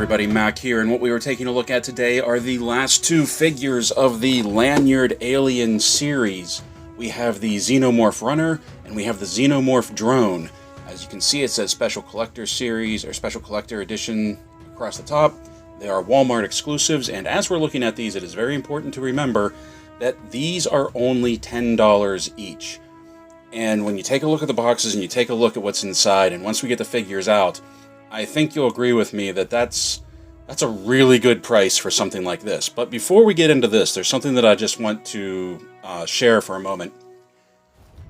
everybody, Mac here, and what we were taking a look at today are the last two figures of the Lanyard Alien series. We have the Xenomorph Runner, and we have the Xenomorph Drone. As you can see, it says Special Collector Series, or Special Collector Edition across the top. They are Walmart exclusives, and as we're looking at these, it is very important to remember that these are only $10 each. And when you take a look at the boxes and you take a look at what's inside, and once we get the figures out, I think you'll agree with me that that's a really good price for something like this. But before we get into this, there's something that I just want to share for a moment.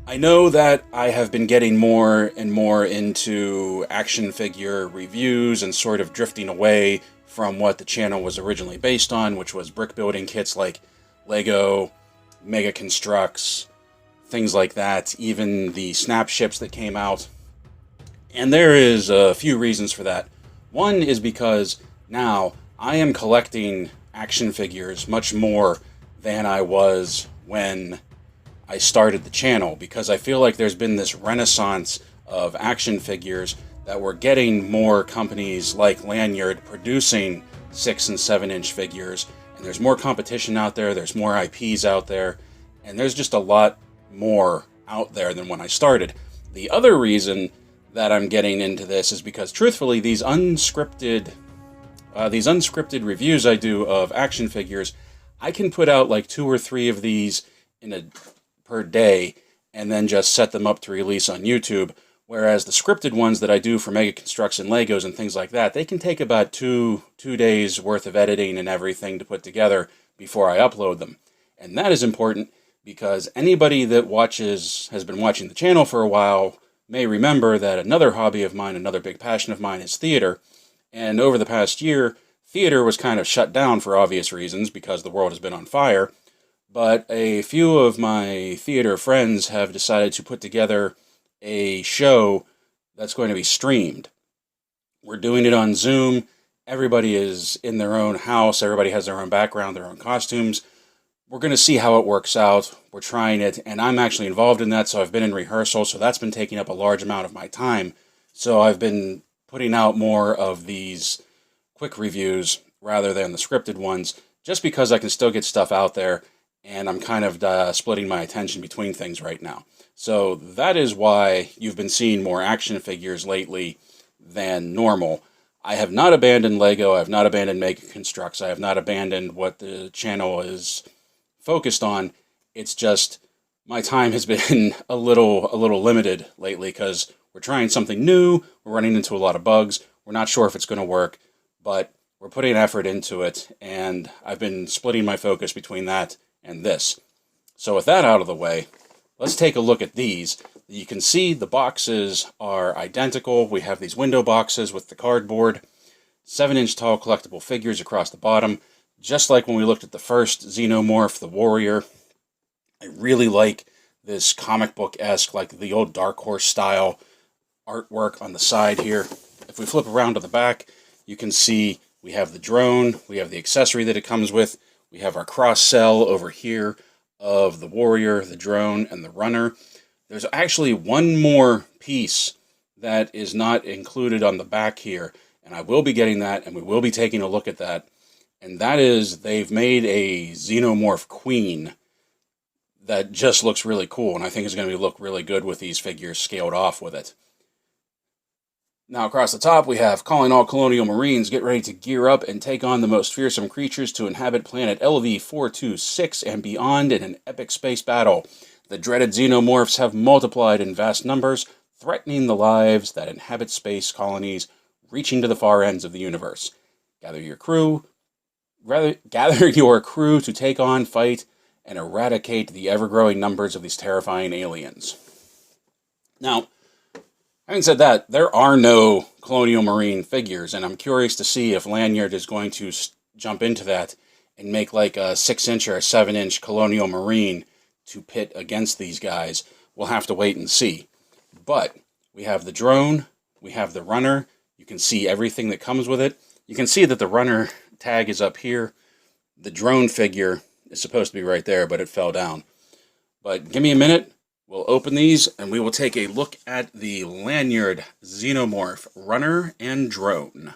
I know that I have been getting more and more into action figure reviews and sort of drifting away from what the channel was originally based on, which was brick building kits like Lego, Mega Constructs, things like that, even the snap ships that came out. And there is a few reasons for that. One is because now I am collecting action figures much more than I was when I started the channel, because I feel like there's been this renaissance of action figures that we're getting more companies like Lanyard producing 6 and 7 inch figures, and there's more competition out there, there's more IPs out there, and there's just a lot more out there than when I started. The other reason that I'm getting into this is because, truthfully, these unscripted reviews I do of action figures, I can put out like 2 or 3 of these per day and then just set them up to release on YouTube. Whereas the scripted ones that I do for Mega Constructs and Legos and things like that, they can take about two days worth of editing and everything to put together before I upload them. And that is important because anybody that has been watching the channel for a while may remember that another hobby of mine, another big passion of mine, is theater. And over the past year, theater was kind of shut down for obvious reasons because the world has been on fire. But a few of my theater friends have decided to put together a show that's going to be streamed. We're doing it on Zoom. Everybody is in their own house. Everybody has their own background, their own costumes. We're going to see how it works out. We're trying it, and I'm actually involved in that, so I've been in rehearsal, so that's been taking up a large amount of my time. So I've been putting out more of these quick reviews rather than the scripted ones, just because I can still get stuff out there, and I'm kind of splitting my attention between things right now. So that is why you've been seeing more action figures lately than normal. I have not abandoned Lego, I have not abandoned Mega Constructs, I have not abandoned what the channel is focused on. It's just my time has been a little limited lately because we're trying something new, we're running into a lot of bugs, we're not sure if it's going to work, but we're putting effort into it, and I've been splitting my focus between that and this. So with that out of the way, let's take a look at these. You can see the boxes are identical. We have these window boxes with the cardboard, 7-inch tall collectible figures across the bottom, just like when we looked at the first Xenomorph, the Warrior. I really like this comic book-esque, like the old Dark Horse style artwork on the side here. If we flip around to the back, you can see we have the drone, we have the accessory that it comes with, we have our cross-sell over here of the Warrior, the drone, and the runner. There's actually one more piece that is not included on the back here, and I will be getting that, and we will be taking a look at that. And that is, they've made a Xenomorph Queen that just looks really cool, and I think is going to look really good with these figures scaled off with it. Now across the top we have, calling all Colonial Marines, get ready to gear up and take on the most fearsome creatures to inhabit planet LV-426 and beyond in an epic space battle. The dreaded Xenomorphs have multiplied in vast numbers, threatening the lives that inhabit space colonies reaching to the far ends of the universe. Gather your crew to take on, fight, and eradicate the ever-growing numbers of these terrifying aliens. Now, having said that, there are no Colonial Marine figures, and I'm curious to see if Lanyard is going to jump into that and make like a 6-inch or a 7-inch Colonial Marine to pit against these guys. We'll have to wait and see. But we have the drone, we have the runner, you can see everything that comes with it. You can see that the runner tag is up here. The drone figure is supposed to be right there, but it fell down. But give me a minute, we'll open these, and we will take a look at the Lanyard Xenomorph Runner and Drone.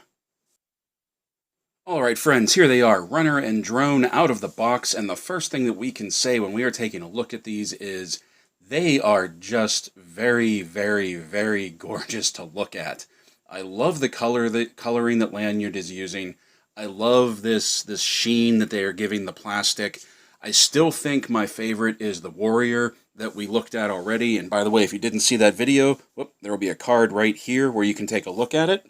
Alright friends, here they are, Runner and Drone out of the box, and the first thing that we can say when we are taking a look at these is they are just very, very, very gorgeous to look at. I love the coloring that Lanyard is using. I love this sheen that they are giving the plastic. I still think my favorite is the Warrior that we looked at already, and by the way, if you didn't see that video, there will be a card right here where you can take a look at it.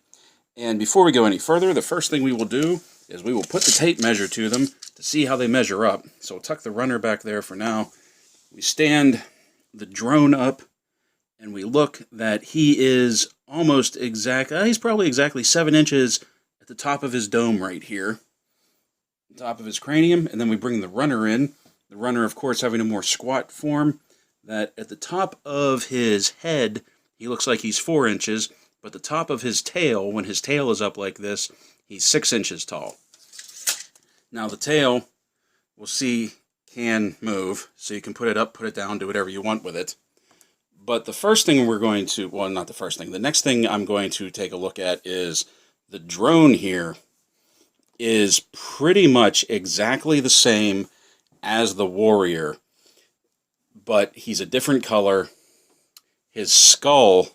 And before we go any further, the first thing we will do is we will put the tape measure to them to see how they measure up. So we'll tuck the Runner back there for now. We stand the Drone up, and we look that he is almost exact. He's probably exactly 7 inches at the top of his dome right here, top of his cranium, and then we bring the Runner in. The Runner, of course, having a more squat form, that at the top of his head, he looks like he's 4 inches, but the top of his tail, when his tail is up like this, he's 6 inches tall. Now the tail, we'll see, can move, so you can put it up, put it down, do whatever you want with it. But the first thing we're going to, well, not the first thing, the next thing I'm going to take a look at is the Drone here is pretty much exactly the same as the Warrior, but he's a different color. His skull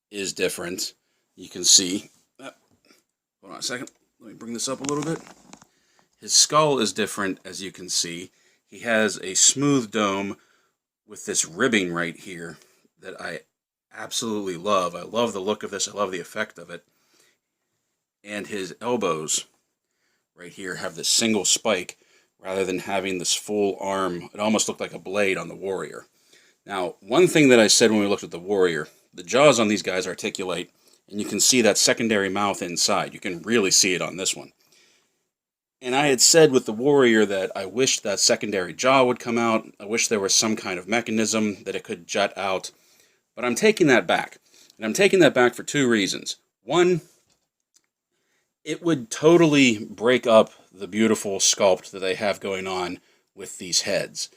is different. You can see. Hold on a second. Let me bring this up a little bit. His skull is different, as you can see. He has a smooth dome with this ribbing right here that I absolutely love. I love the look of this. I love the effect of it. And his elbows right here have this single spike rather than having this full arm. It almost looked like a blade on the Warrior. Now, one thing that I said when we looked at the Warrior, the jaws on these guys articulate, and you can see that secondary mouth inside. You can really see it on this one. And I had said with the Warrior that I wished that secondary jaw would come out. I wish there was some kind of mechanism that it could jut out. But I'm taking that back. And I'm taking that back for 2 reasons. One, it would totally break up the beautiful sculpt that they have going on with these heads.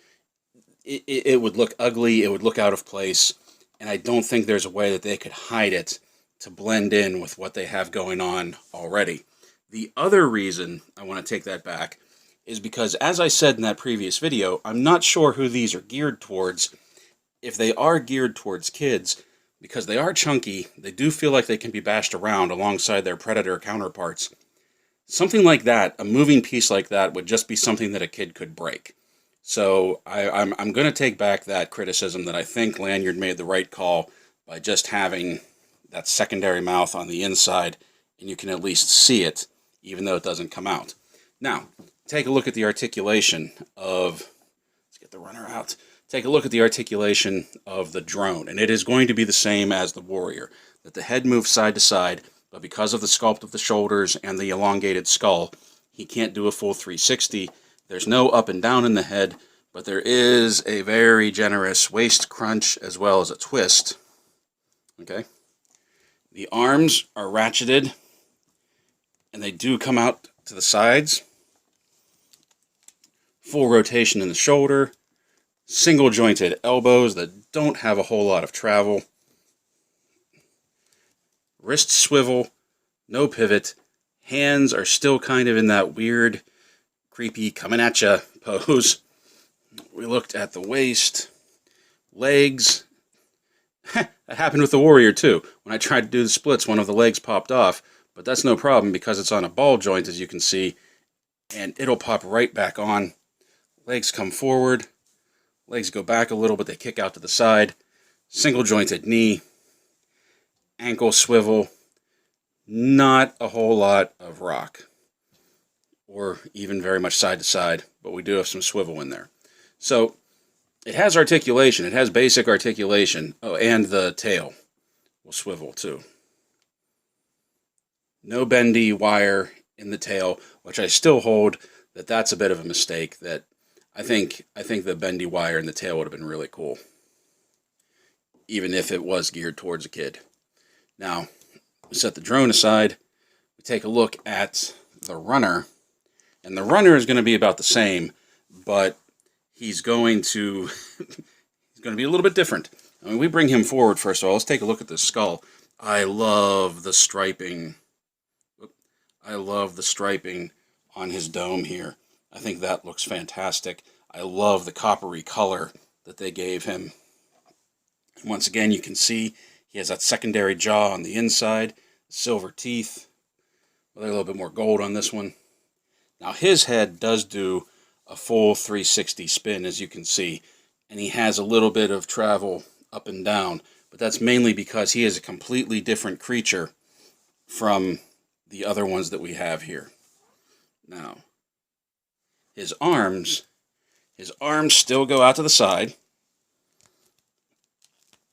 It would look ugly, it would look out of place, and I don't think there's a way that they could hide it to blend in with what they have going on already. The other reason I want to take that back is because, as I said in that previous video, I'm not sure who these are geared towards. If they are geared towards kids, because they are chunky, they do feel like they can be bashed around alongside their Predator counterparts. Something like that, a moving piece like that, would just be something that a kid could break. So I'm going to take back that criticism that I think Lanyard made the right call by just having that secondary mouth on the inside, and you can at least see it, even though it doesn't come out. Now, take a look at the articulation of, let's get the Runner out, take a look at the articulation of the Drone, and it is going to be the same as the Warrior, that the head moves side to side, but because of the sculpt of the shoulders and the elongated skull, he can't do a full 360. There's no up and down in the head, but there is a very generous waist crunch as well as a twist. Okay? The arms are ratcheted, and they do come out to the sides. Full rotation in the shoulder. Single jointed elbows that don't have a whole lot of travel. Wrist swivel, no pivot. Hands are still kind of in that weird, creepy, coming at ya pose. We looked at the waist, legs. That happened with the Warrior too. When I tried to do the splits, one of the legs popped off, but that's no problem because it's on a ball joint, as you can see, and it'll pop right back on. Legs come forward, legs go back a little, but they kick out to the side. Single jointed knee, ankle swivel, not a whole lot of rock, or even very much side to side, but we do have some swivel in there. So it has articulation, it has basic articulation. Oh, and the tail will swivel too. No bendy wire in the tail, which I still hold that that's a bit of a mistake. That I think the bendy wire in the tail would have been really cool, even if it was geared towards a kid. Now, we set the Drone aside, we take a look at the Runner, and the Runner is going to be about the same, but he's going to be a little bit different. I mean, we bring him forward first of all. Let's take a look at the skull. I love the striping. I love the striping on his dome here. I think that looks fantastic. I love the coppery color that they gave him. And once again, you can see he has that secondary jaw on the inside, silver teeth. Well, they're a little bit more gold on this one. Now his head does do a full 360 spin, as you can see, and he has a little bit of travel up and down, but that's mainly because he is a completely different creature from the other ones that we have here. Now, his arms still go out to the side.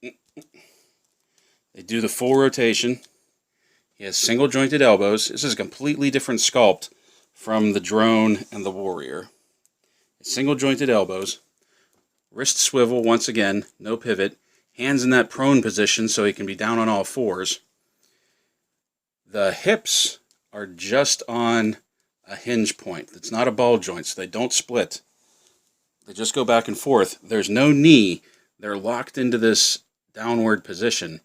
They do the full rotation. He has single jointed elbows. This is a completely different sculpt from the drone and the warrior. Single jointed elbows. Wrist swivel once again, no pivot. Hands in that prone position so he can be down on all fours. The hips are just on a hinge point. It's not a ball joint, so they don't split. They just go back and forth. There's no knee. They're locked into this downward position.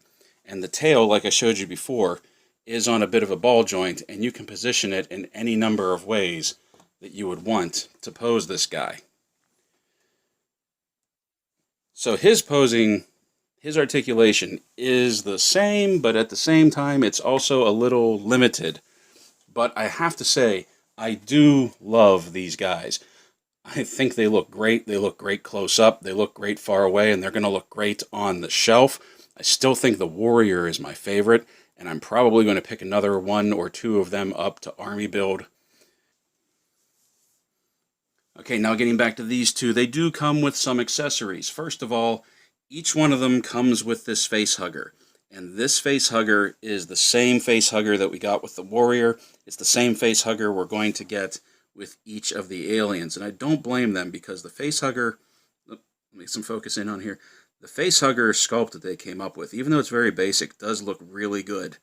And the tail, like I showed you before, is on a bit of a ball joint, and you can position it in any number of ways that you would want to pose this guy. So his posing, his articulation is the same, but at the same time it's also a little limited. But I have to say, I do love these guys. I think they look great. They look great close up. They look great far away, and they're going to look great on the shelf. I still think the Warrior is my favorite, and I'm probably going to pick another one or two of them up to army build. Okay, now getting back to these two, they do come with some accessories. First of all, each one of them comes with this face hugger. And this face hugger is the same face hugger that we got with the Warrior. It's the same face hugger we're going to get with each of the aliens. And I don't blame them, because the face hugger, let me get some focus in on here. The face hugger sculpt that they came up with, even though it's very basic, does look really good.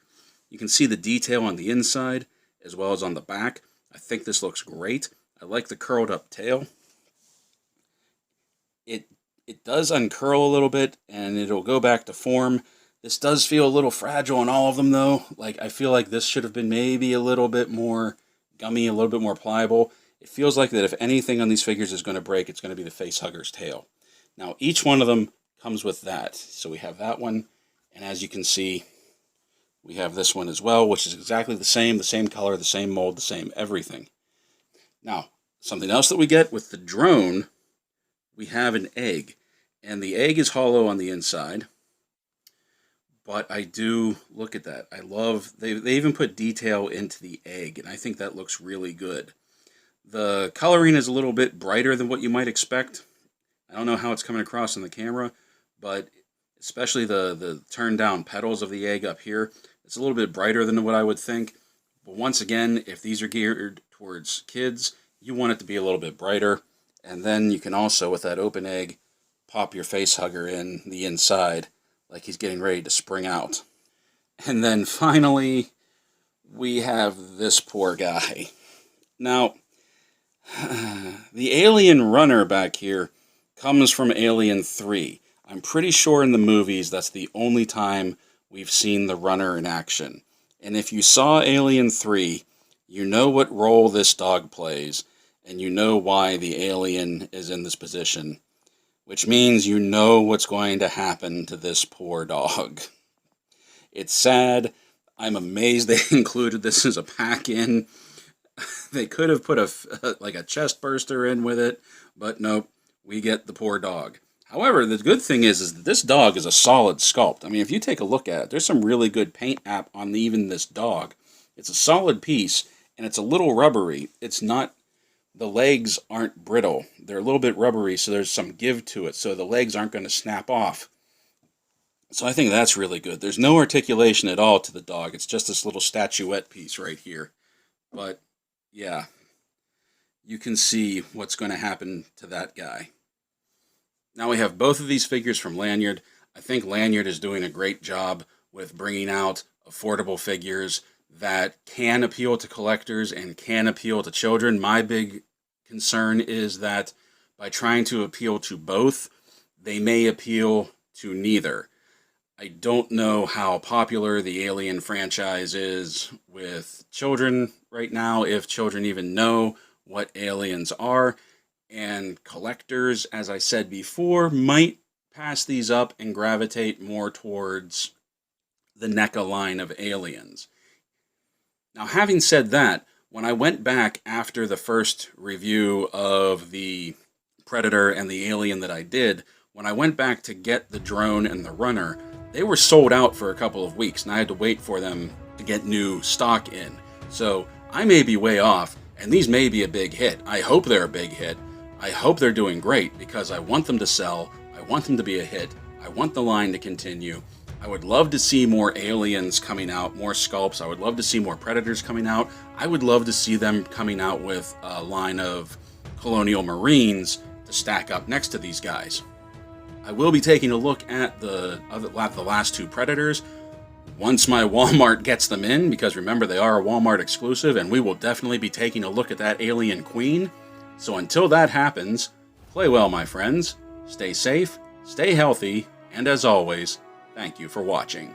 You can see the detail on the inside as well as on the back. I think this looks great. I like the curled up tail. It does uncurl a little bit and it'll go back to form. This does feel a little fragile in all of them though. Like, I feel like this should have been maybe a little bit more gummy, a little bit more pliable. It feels like that if anything on these figures is going to break, it's going to be the face hugger's tail. Now each one of them comes with that. So we have that one, and as you can see, we have this one as well, which is exactly the same color, the same mold, the same everything. Now, something else that we get with the drone, we have an egg, and the egg is hollow on the inside, but I do look at that. I love, they even put detail into the egg, and I think that looks really good. The coloring is a little bit brighter than what you might expect. I don't know how it's coming across on the camera, but especially the turned down petals of the egg up here, it's a little bit brighter than what I would think. But once again, if these are geared towards kids, you want it to be a little bit brighter. And then you can also, with that open egg, pop your face hugger in the inside like he's getting ready to spring out. And then finally, we have this poor guy. Now, the alien runner back here comes from Alien 3. I'm pretty sure in the movies that's the only time we've seen the runner in action. And if you saw Alien 3, you know what role this dog plays, and you know why the alien is in this position, which means you know what's going to happen to this poor dog. It's sad. I'm amazed they included this as a pack-in. They could have put a chest burster in with it, but nope, we get the poor dog. However, the good thing is that this dog is a solid sculpt. I mean, if you take a look at it, there's some really good paint app on even this dog. It's a solid piece, and it's a little rubbery. It's not, the legs aren't brittle. They're a little bit rubbery, so there's some give to it, so the legs aren't going to snap off. So I think that's really good. There's no articulation at all to the dog. It's just this little statuette piece right here. But, yeah, you can see what's going to happen to that guy. Now we have both of these figures from Lanyard. I think Lanyard is doing a great job with bringing out affordable figures that can appeal to collectors and can appeal to children. My big concern is that by trying to appeal to both, they may appeal to neither. I don't know how popular the Alien franchise is with children right now, if children even know what aliens are. And collectors, as I said before, might pass these up and gravitate more towards the NECA line of aliens. Now, having said that, when I went back after the first review of the Predator and the Alien that I did, when I went back to get the Drone and the Runner, they were sold out for a couple of weeks, and I had to wait for them to get new stock in. So I may be way off, and these may be a big hit. I hope they're a big hit. I hope they're doing great, because I want them to sell. I want them to be a hit. I want the line to continue. I would love to see more aliens coming out, more sculpts. I would love to see more Predators coming out. I would love to see them coming out with a line of Colonial Marines to stack up next to these guys. I will be taking a look at the last two Predators once my Walmart gets them in, because remember, they are a Walmart exclusive, and we will definitely be taking a look at that Alien Queen. So until that happens, play well, my friends, stay safe, stay healthy, and as always, thank you for watching.